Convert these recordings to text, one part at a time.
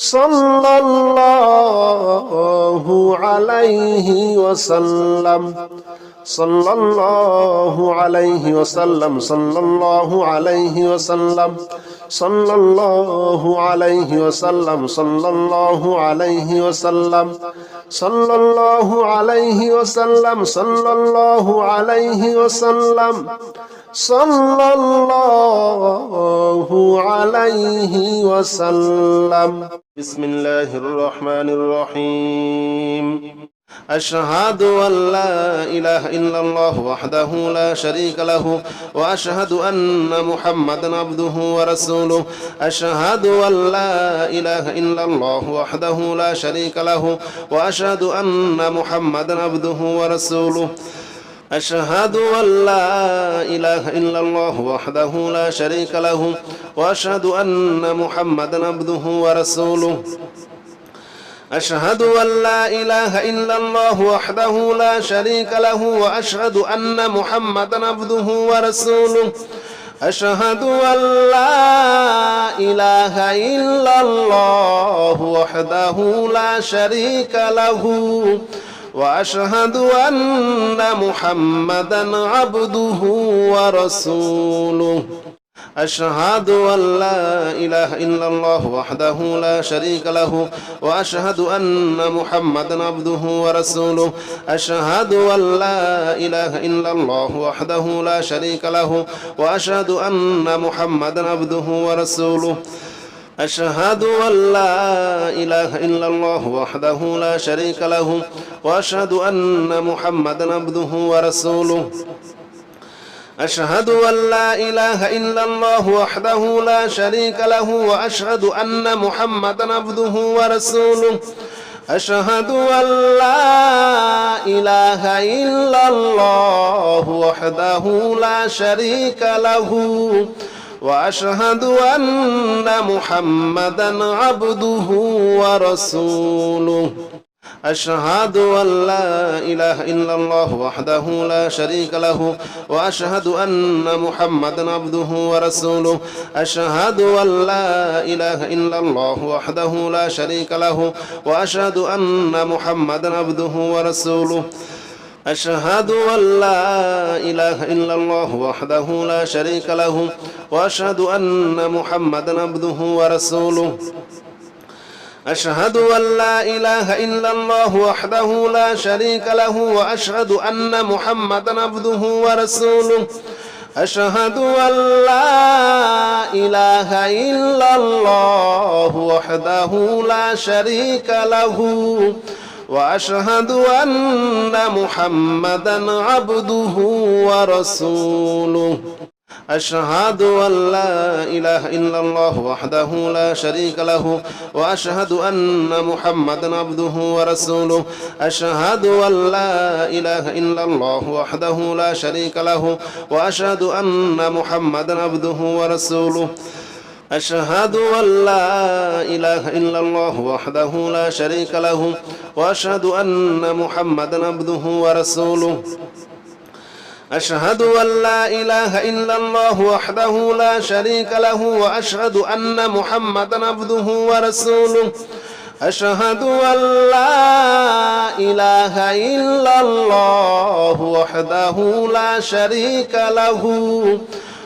সাল্লাল্লাহু আলাইহি ওয়াসাল্লাম সাল্লাল্লাহু আলাইহি ওয়াসাল্লাম সাল্লাল্লাহু আলাইহি ওয়াসাল্লাম সাল্লাল্লাহু আলাইহি ওয়াসাল্লাম সাল্লাল্লাহু আলাইহি ওয়াসাল্লাম সাল্লাল্লাহু আলাইহি ওয়াসাল্লাম সাল্লাল্লাহু আলাইহি ওয়াসাল্লাম সাল্লাল্লাহু আলাইহি ওয়াসাল্লাম বিসমিল্লাহির রহমানির রহিম أشهد أن لا إله إلا الله وحده لا شريك له وأشهد أن محمدا عبده ورسوله أشهد أن لا إله إلا الله وحده لا شريك له وأشهد أن محمدا عبده ورسوله أشهد أن لا إله إلا الله وحده لا شريك له وأشهد أن محمدا عبده ورسوله أشهد أن لا إله إلا الله وحده لا شريك له وأشهد أن محمدا عبده ورسوله أشهد أن لا إله إلا الله وحده لا شريك له وأشهد أن محمدا عبده ورسوله أشهد أن لا إله إلا الله وحده لا شريك له وأشهد أن محمدا عبده ورسوله أشهد أن لا إله إلا الله وحده لا شريك له وأشهد أن محمدا عبده ورسوله أشهد أن لا إله إلا الله وحده لا شريك له وأشهد أن محمدا عبده ورسوله أشهد أن لا إله إلا الله وحده لا شريك له وأشهد أن محمدا عبده ورسوله أشهد أن لا إله إلا الله وحده لا شريك له وأشهد أن محمدا عبده ورسوله أشهد أن لا إله إلا الله وحده لا شريك له وأشهد أن محمدا عبده ورسوله أشهد أن لا إله إلا الله وحده لا شريك له وأشهد أن محمدا عبده ورسوله أشهد أن لا إله إلا الله وحده لا شريك له وأشهد أن محمدا عبده ورسوله أشهد أن لا إله إلا الله وحده لا شريك له وأشهد أن محمدا عبده ورسوله أشهد أن لا إله إلا الله وحده لا شريك له وأشهد أن محمدا عبده ورسوله أشهد أن لا إله إلا الله وحده لا شريك له وأشهد أن محمدا عبده ورسوله أشهد أن لا إله إلا الله وحده لا شريك له وأشهد أن محمدا عبده ورسوله أشهد أن لا إله إلا الله وحده لا شريك له وأشهد أن محمدا عبده ورسوله أشهد أن لا إله إلا الله وحده لا شريك له وأشهد أن محمدا عبده ورسوله أشهد أن لا إله إلا الله وحده لا شريك له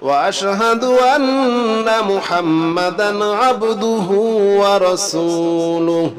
وأشهد أن محمدا عبده ورسوله